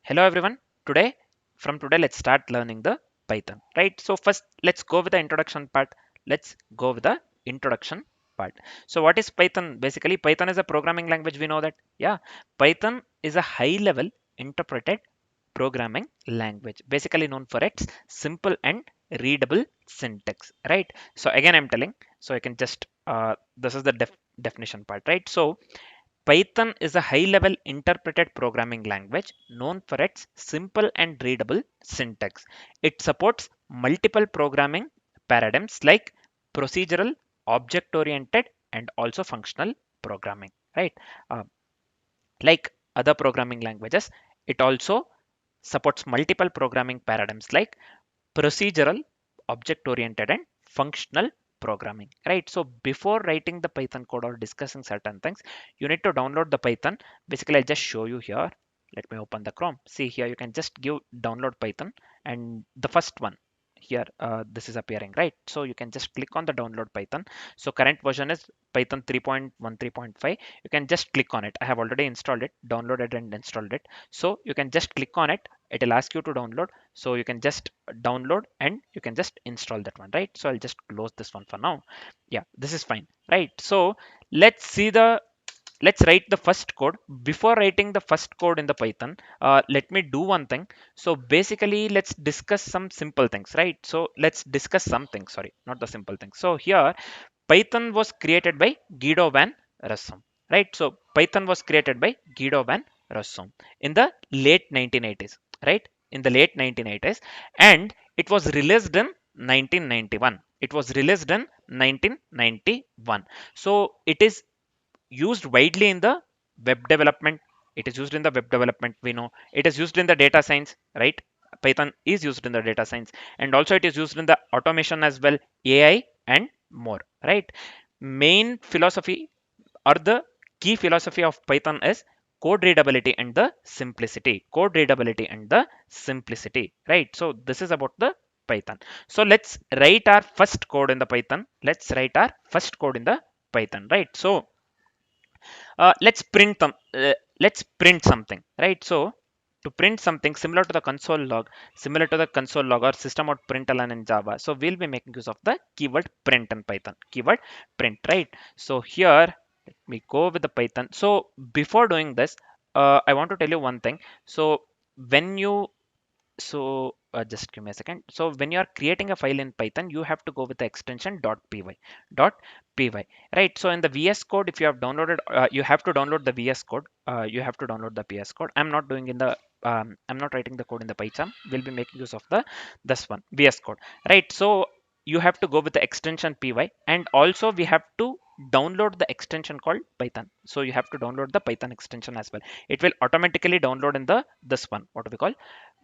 Hello everyone. From today, let's start learning the Python, right? So first, let's go with the introduction part. Let's go with the introduction part. So what is Python? Basically, Python is a programming language. We know that. Yeah, Python is a high-level interpreted programming language, basically known for its simple and readable syntax, right? So again, I'm telling. So I can just this is the definition part, right? So Python is a high-level interpreted programming language known for its simple and readable syntax. It supports multiple programming paradigms like procedural, object-oriented, and also functional programming. Right? Uh, like other programming languages, it also supports multiple programming paradigms like procedural, object oriented, and functional programming, right? So before writing the Python code or discussing certain things, you need to download the Python. Basically, I'll just show you here. Let me open the Chrome. See here, you can just give download Python, and the first one here, this is appearing, right? So you can just click on the download Python. So current version is Python 3.13.5. You can just click on it. I have already installed it, downloaded and installed it. So you can just click on it. It will ask you to download. So you can just download and you can just install that one, right? So I'll just close this one for now. Yeah, this is fine, right? So let's see the let's write the first code. Before writing the first code in the Python, let me do one thing. So basically, let's discuss some simple things, right? So let's discuss something, sorry, not the simple things. So here, Python was created by Guido van Rossum, right? So Python was created by Guido van Rossum in the late 1980s, right? In the late 1980s, and it was released in 1991. It was released in 1991. So it is used widely in the web development. It is used in the web development, we know. It is used in the data science, right? Python is used in the data science, and also it is used in the automation as well, AI and more, right? Main philosophy or the key philosophy of Python is code readability and the simplicity. Code readability and the simplicity, right? So this is about the Python. So let's write our first code in the Python. Let's write our first code in the Python, right? So let's print something, right? So to print something similar to the console log or system out println in Java, so we'll be making use of the keyword print in Python. Keyword print, right? So here, let me go with the Python. So before doing this, I want to tell you one thing. So when you just give me a second. So when you are creating a file in Python, you have to go with the extension .py. .py, right? So in the VS Code, if you have downloaded, you have to download the VS Code. You have to download the VS Code. I'm not writing the code in the Python. We'll be making use of the this one, VS Code, right? So you have to go with the extension py, and also we have to download the extension called Python. So you have to download the Python extension as well. It will automatically download in the this one, what do we call,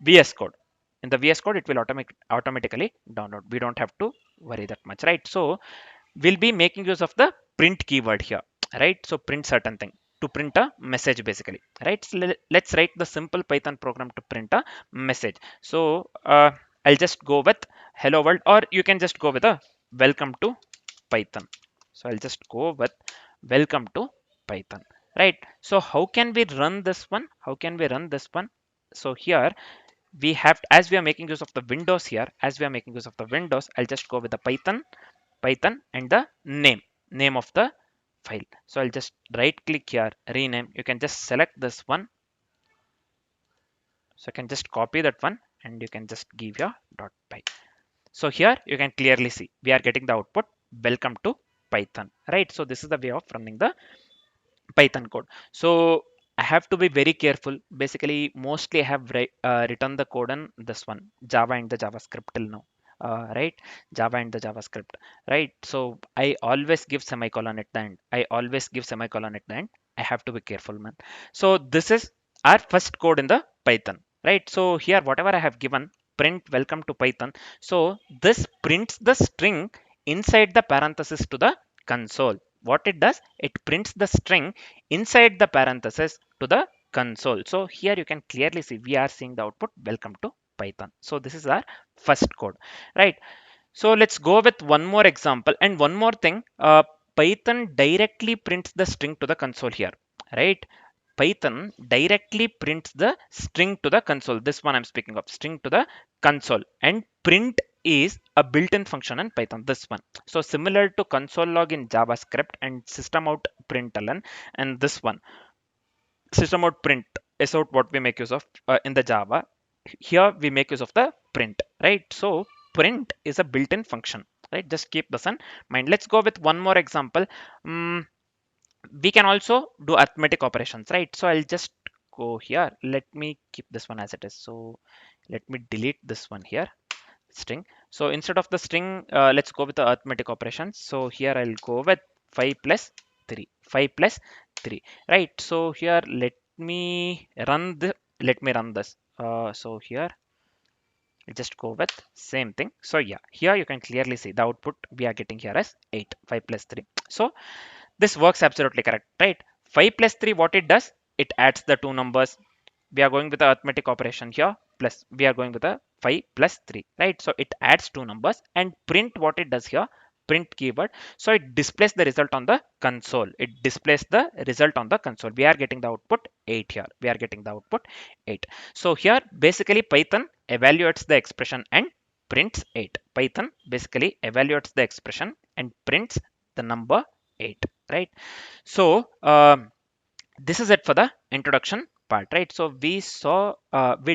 VS Code. In the VS Code, it will automatically download. We don't have to worry that much, right? So we'll be making use of the print keyword here, right? So print certain thing to print a message, basically, right? So let's write the simple Python program to print a message. So I'll just go with hello world, or you can just go with a welcome to Python. So I'll just go with welcome to Python, right? So how can we run this one? How can we run this one? So here we have, as we are making use of the Windows here, as we are making use of the Windows, I'll just go with the Python and the name of the file. So I'll just right click here, rename. You can just select this one. So you can just copy that one and you can just give your .py. So here you can clearly see we are getting the output welcome to Python, right? So this is the way of running the Python code. So I have to be very careful. Basically, mostly I have written the code in this one, Java and the JavaScript till now. Right, Java and the JavaScript, right? So I always give semicolon at the end. I always give semicolon at the end. I have to be careful, man. So this is our first code in the Python, right? So here, whatever I have given, print welcome to Python. So this prints the string inside the parenthesis to the console. What it does, it prints the string inside the parenthesis to the console. So here you can clearly see we are seeing the output welcome to Python. So this is our first code, right? So let's go with one more example, and one more thing. Python directly prints the string to the console here, right? Python directly prints the string to the console. This one I'm speaking of, string to the console. And print is a built-in function in Python, this one. So similar to console log in JavaScript and system out println, and this one, system out print is out what we make use of in the Java. Here we make use of the print, right? So print is a built-in function, right? Just keep this in mind. Let's go with one more example. Mm, we can also do arithmetic operations, right? So I'll just go here. Let me keep this one as it is. So let me delete this one here, string. So instead of the string, let's go with the arithmetic operations. So here I'll go with 5 plus 3, 5 plus 3, right? So here let me run this. So here I'll just go with same thing. So yeah, here you can clearly see the output we are getting here as 8, 5 plus 3. So this works absolutely correct, right? 5 plus 3, what it does, it adds the two numbers. We are going with the arithmetic operation here, plus we are going with a 5 plus 3, right? So it adds two numbers. And print, what it does here, print keyword, so it displays the result on the console. It displays the result on the console. We are getting the output 8 here. We are getting the output 8. So here basically Python evaluates the expression and prints 8. Python basically evaluates the expression and prints the number 8, right? So this is it for the introduction part, right? So we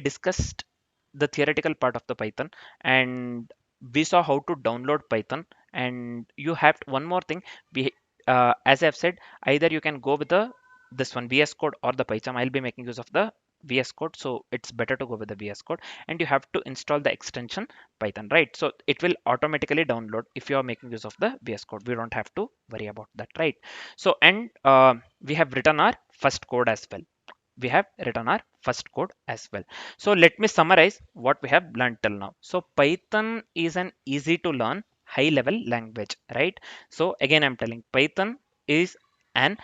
discussed the theoretical part of the Python, and we saw how to download Python. And you have one more thing. We as I've said, either you can go with the this one VS Code or the PyCharm. I'll be making use of the VS Code, so it's better to go with the VS Code. And you have to install the extension Python, right? So it will automatically download if you are making use of the VS Code. We don't have to worry about that, right? So and we have written our first code as well. We have written our first code as well. So let me summarize what we have learned till now. So Python is an easy to learn high level language, right? So again, I'm telling Python is an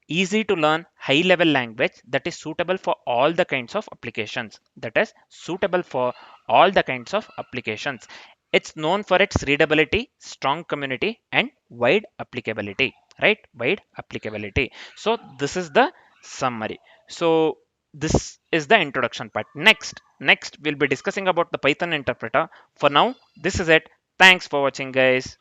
easy to learn high level language that is suitable for all the kinds of applications. That is suitable for all the kinds of applications. It's known for its readability, strong community, and wide applicability, right? Wide applicability. So this is the summary. So this is the introduction part. Next we'll be discussing about the Python interpreter. For now, this is it. Thanks for watching, guys.